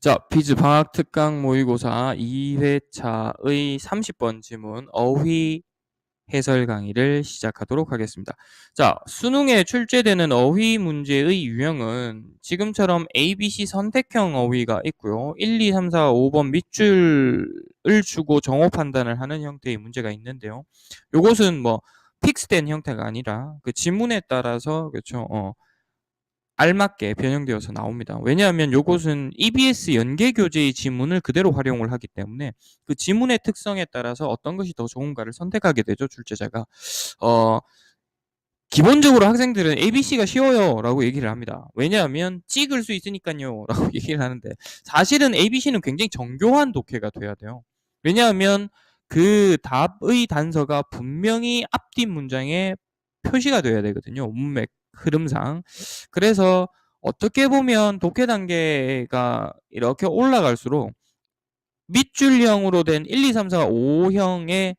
자, 비즈 방학 특강 모의고사 2회차의 30번 지문 어휘 해설 강의를 시작하도록 하겠습니다. 자, 수능에 출제되는 어휘 문제의 유형은 지금처럼 ABC 선택형 어휘가 있고요. 1, 2, 3, 4, 5번 밑줄을 주고 정오 판단을 하는 형태의 문제가 있는데요. 요것은 뭐 픽스된 형태가 아니라 그 지문에 따라서 그렇죠. 알맞게 변형되어서 나옵니다. 왜냐하면 요것은 EBS 연계 교재의 지문을 그대로 활용을 하기 때문에 그 지문의 특성에 따라서 어떤 것이 더 좋은가를 선택하게 되죠, 출제자가. 기본적으로 학생들은 ABC가 쉬워요 라고 얘기를 합니다. 왜냐하면 찍을 수 있으니까요 라고 얘기를 하는데, 사실은 ABC는 굉장히 정교한 독해가 돼야 돼요. 왜냐하면 그 답의 단서가 분명히 앞뒤 문장에 표시가 돼야 되거든요, 문맥 흐름상. 그래서 어떻게 보면 독해 단계가 이렇게 올라갈수록 밑줄형으로 된 1, 2, 3, 4, 5형의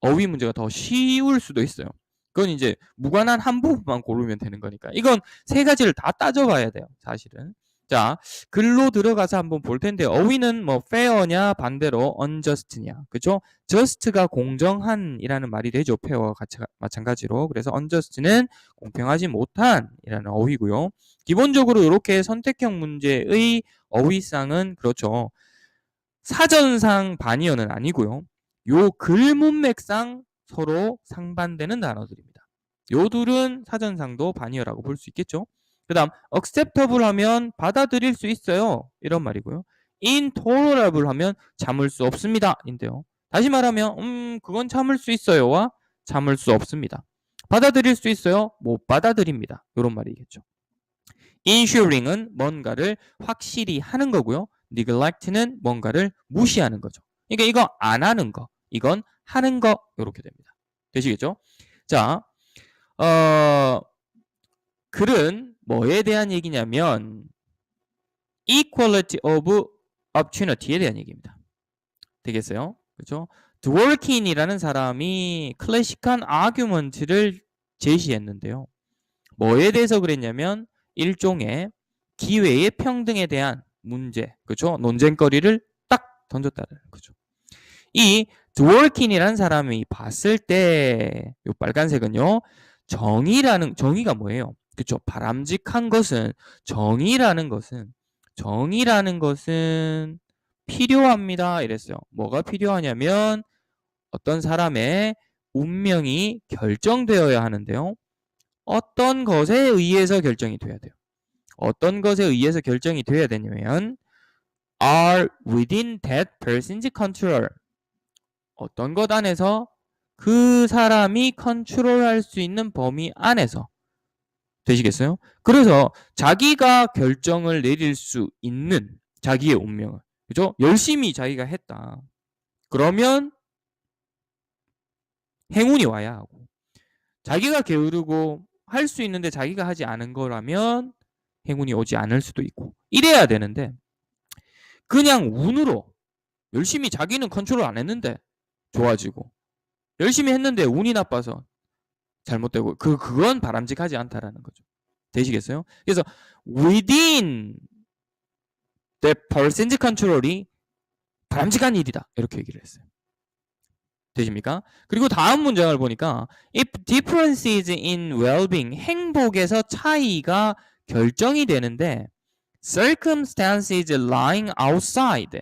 어휘 문제가 더 쉬울 수도 있어요. 그건 이제 무관한 한 부분만 고르면 되는 거니까. 이건 세 가지를 다 따져봐야 돼요, 사실은. 자, 글로 들어가서 한번 볼 텐데, 어휘는 뭐 fair냐 반대로 unjust냐, 그죠? just가 공정한이라는 말이 되죠, fair와 마찬가지로. 그래서 unjust는 공평하지 못한이라는 어휘고요. 기본적으로 이렇게 선택형 문제의 어휘상은 그렇죠, 사전상 반이어는 아니고요. 요 글문맥상 서로 상반되는 단어들입니다. 요 둘은 사전상도 반이어라고 볼 수 있겠죠. 그 다음 acceptable 하면 받아들일 수 있어요, 이런 말이고요. intolerable 하면 참을 수 없습니다 인데요. 다시 말하면 그건 참을 수 있어요와 참을 수 없습니다. 받아들일 수 있어요, 못 받아들입니다, 이런 말이겠죠. ensuring은 뭔가를 확실히 하는 거고요. neglect는 뭔가를 무시하는 거죠. 그러니까 이거 안 하는 거, 이건 하는 거, 이렇게 됩니다. 되시겠죠? 자, 글은 뭐에 대한 얘기냐면 equality of opportunity에 대한 얘기입니다. 되겠어요? 그렇죠? 드월킨이라는 사람이 클래식한 아규먼트를 제시했는데요. 뭐에 대해서 그랬냐면 일종의 기회의 평등에 대한 문제, 그렇죠? 논쟁거리를 딱 던졌다는 거죠. 이 드월킨이라는 사람이 봤을 때 이 빨간색은요, 정의가 뭐예요? 그렇죠? 바람직한 것은, 정의라는 것은 필요합니다 이랬어요. 뭐가 필요하냐면 어떤 사람의 운명이 결정되어야 하는데요. 어떤 것에 의해서 결정이 돼야 돼요. 어떤 것에 의해서 결정이 돼야 되냐면 are within that person's control. 어떤 것 안에서, 그 사람이 컨트롤할 수 있는 범위 안에서. 되시겠어요? 그래서 자기가 결정을 내릴 수 있는 자기의 운명을, 그죠? 열심히 자기가 했다. 그러면 행운이 와야 하고, 자기가 게으르고 할 수 있는데 자기가 하지 않은 거라면 행운이 오지 않을 수도 있고, 이래야 되는데 그냥 운으로 열심히 자기는 컨트롤 안 했는데 좋아지고, 열심히 했는데 운이 나빠서 잘못되고, 그건 바람직하지 않다라는 거죠. 되시겠어요? 그래서 within the person's control이 바람직한 일이다, 이렇게 얘기를 했어요. 되십니까? 그리고 다음 문장을 보니까 if differences in well-being, 행복에서 차이가 결정이 되는데 circumstances lying outside,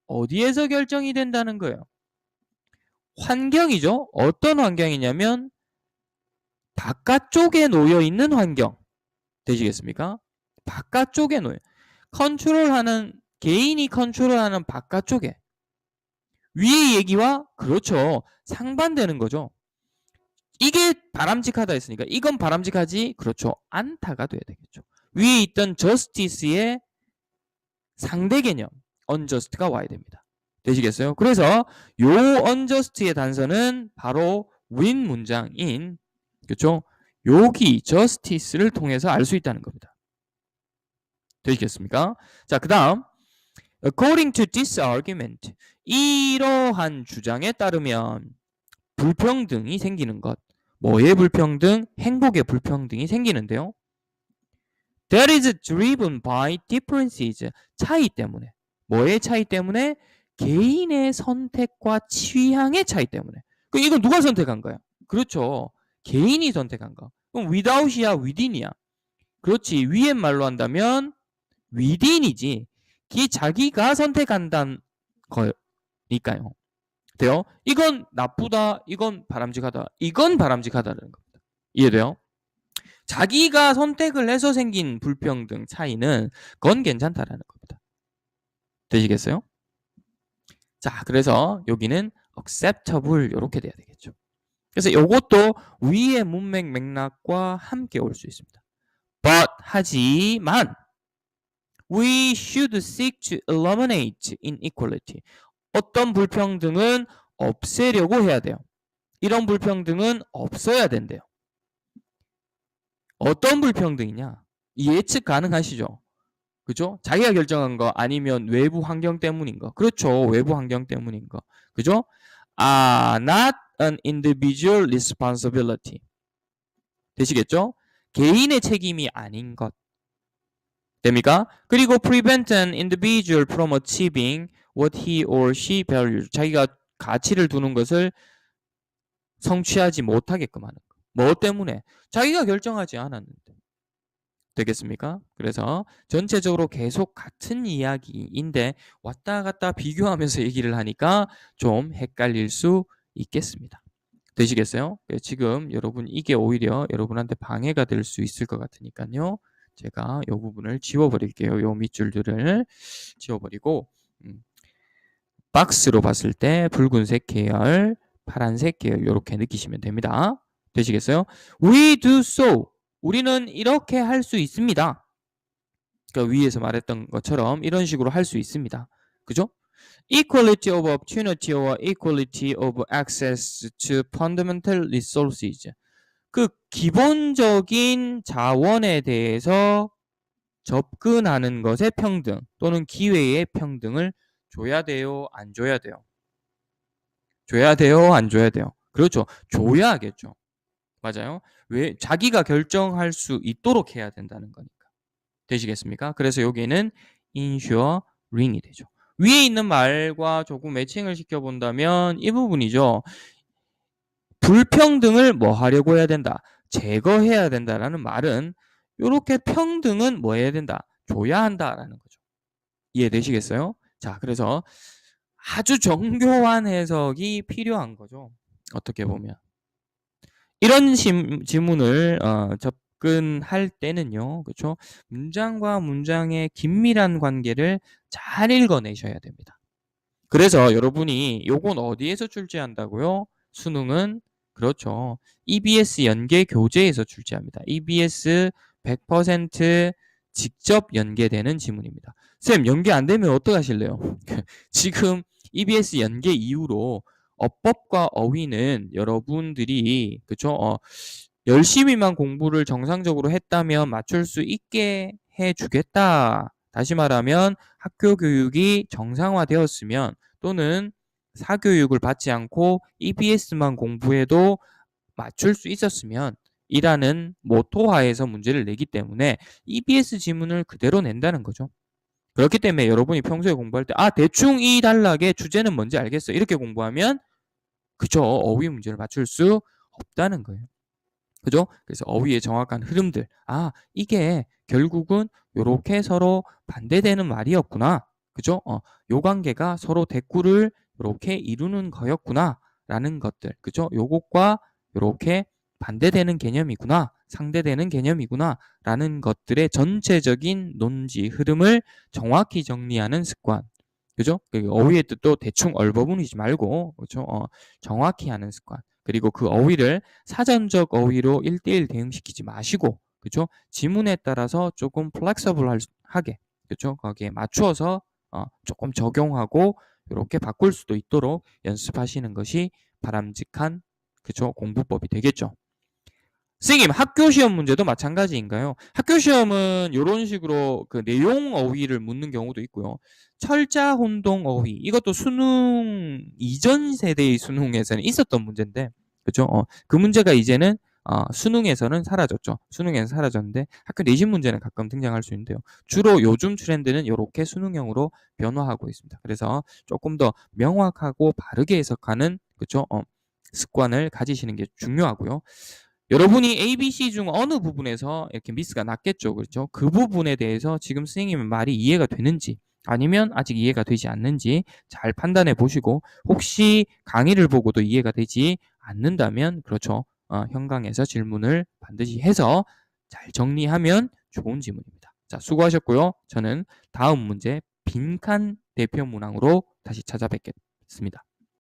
어디에서 결정이 된다는 거예요? 환경이죠. 어떤 환경이냐면 바깥쪽에 놓여 있는 환경. 되시겠습니까? 바깥쪽에 놓여, 컨트롤하는, 개인이 컨트롤하는 바깥쪽에. 위의 얘기와 그렇죠, 상반되는 거죠. 이게 바람직하다 했으니까 이건 바람직하지, 그렇죠, 않다가 돼야 되겠죠. 위에 있던 justice의 상대 개념 unjust가 와야 됩니다. 되시겠어요? 그래서 요 unjust의 단서는 바로 윈 문장인, 그렇죠, 여기 justice를 통해서 알 수 있다는 겁니다. 되시겠습니까? 자, 그 다음 according to this argument, 이러한 주장에 따르면 불평등이 생기는 것. 뭐의 불평등? 행복의 불평등이 생기는데요. That is driven by differences. 차이 때문에. 뭐의 차이 때문에? 개인의 선택과 취향의 차이 때문에. 그럼 이건 누가 선택한 거야? 그렇죠. 개인이 선택한 거. 그럼 without이야, within이야? 그렇지. 위의 말로 한다면 within이지. 자기가 선택한다는 거니까요. 돼요? 이건 나쁘다, 이건 바람직하다, 이건 바람직하다는 겁니다. 이해돼요? 자기가 선택을 해서 생긴 불평등 차이는 그건 괜찮다라는 겁니다. 되시겠어요? 자, 그래서 여기는 acceptable 이렇게 돼야 되겠죠. 그래서 이것도 위의 문맥 맥락과 함께 올 수 있습니다. But 하지만 we should seek to eliminate inequality. 어떤 불평등은 없애려고 해야 돼요. 이런 불평등은 없어야 된대요. 어떤 불평등이냐? 예측 가능하시죠? 그죠? 자기가 결정한 거 아니면 외부 환경 때문인 거. 그렇죠. 외부 환경 때문인 거. 그죠? not an individual responsibility. 되시겠죠? 개인의 책임이 아닌 것. 됩니까? 그리고 prevent an individual from achieving what he or she values. 자기가 가치를 두는 것을 성취하지 못하게끔 하는 거. 뭐 때문에? 자기가 결정하지 않았는데. 되겠습니까? 그래서 전체적으로 계속 같은 이야기인데 왔다 갔다 비교하면서 얘기를 하니까 좀 헷갈릴 수 있겠습니다. 되시겠어요? 지금 여러분 이게 오히려 여러분한테 방해가 될 수 있을 것 같으니까요. 제가 이 부분을 지워버릴게요. 이 밑줄들을 지워버리고 박스로 봤을 때 붉은색 계열, 파란색 계열 이렇게 느끼시면 됩니다. 되시겠어요? We do so. 우리는 이렇게 할 수 있습니다. 그러니까 위에서 말했던 것처럼 이런 식으로 할 수 있습니다. 그죠? Equality of opportunity or equality of access to fundamental resources. 그 기본적인 자원에 대해서 접근하는 것의 평등 또는 기회의 평등을 줘야 돼요? 안 줘야 돼요? 줘야 돼요? 안 줘야 돼요? 그렇죠. 줘야겠죠. 맞아요. 왜? 자기가 결정할 수 있도록 해야 된다는 거니까. 되시겠습니까? 그래서 여기는 ensuring이 되죠. 위에 있는 말과 조금 매칭을 시켜본다면 이 부분이죠. 불평등을 뭐 하려고 해야 된다? 제거해야 된다라는 말은 이렇게 평등은 뭐 해야 된다? 줘야 한다라는 거죠. 이해되시겠어요? 자, 그래서 아주 정교한 해석이 필요한 거죠. 어떻게 보면. 이런 지문을 접근할 때는요. 그렇죠? 문장과 문장의 긴밀한 관계를 잘 읽어내셔야 됩니다. 그래서 여러분이 요건 어디에서 출제한다고요? 수능은 그렇죠. EBS 연계 교재에서 출제합니다. EBS 100% 직접 연계되는 지문입니다. 쌤, 연계 안 되면 어떡하실래요? 지금 EBS 연계 이후로 어법과 어휘는 여러분들이 그쵸? 열심히만 공부를 정상적으로 했다면 맞출 수 있게 해주겠다. 다시 말하면 학교 교육이 정상화되었으면 또는 사교육을 받지 않고 EBS만 공부해도 맞출 수 있었으면 이라는 모토하에서 문제를 내기 때문에 EBS 지문을 그대로 낸다는 거죠. 그렇기 때문에 여러분이 평소에 공부할 때 대충 이 단락의 주제는 뭔지 알겠어. 이렇게 공부하면 그죠? 어휘 문제를 맞출 수 없다는 거예요. 그죠? 그래서 어휘의 정확한 흐름들. 이게 결국은 이렇게 서로 반대되는 말이었구나. 그죠? 요 관계가 서로 대꾸를 이렇게 이루는 거였구나. 라는 것들. 그죠? 요것과 이렇게 반대되는 개념이구나. 상대되는 개념이구나. 라는 것들의 전체적인 논지 흐름을 정확히 정리하는 습관. 그죠? 어휘의 뜻도 대충 얼버무리지 말고, 그죠? 정확히 하는 습관. 그리고 그 어휘를 사전적 어휘로 1대1 대응시키지 마시고, 그죠? 지문에 따라서 조금 플렉서블하게, 그죠? 거기에 맞추어서 조금 적용하고 이렇게 바꿀 수도 있도록 연습하시는 것이 바람직한, 그죠? 공부법이 되겠죠. 선생님, 학교 시험 문제도 마찬가지인가요? 학교 시험은 이런 식으로 그 내용 어휘를 묻는 경우도 있고요. 철자 혼동 어휘, 이것도 수능 이전 세대의 수능에서는 있었던 문제인데, 그죠? 그 문제가 이제는 수능에서는 사라졌죠. 수능에는 사라졌는데 학교 내신 문제는 가끔 등장할 수 있는데요. 주로 요즘 트렌드는 요렇게 수능형으로 변화하고 있습니다. 그래서 조금 더 명확하고 바르게 해석하는 그쵸? 습관을 가지시는 게 중요하고요. 여러분이 ABC 중 어느 부분에서 이렇게 미스가 났겠죠. 그렇죠? 그 부분에 대해서 지금 선생님의 말이 이해가 되는지 아니면 아직 이해가 되지 않는지 잘 판단해 보시고 혹시 강의를 보고도 이해가 되지 않는다면 그렇죠. 현강에서 질문을 반드시 해서 잘 정리하면 좋은 지문입니다. 자, 수고하셨고요. 저는 다음 문제 빈칸 대표 문항으로 다시 찾아뵙겠습니다.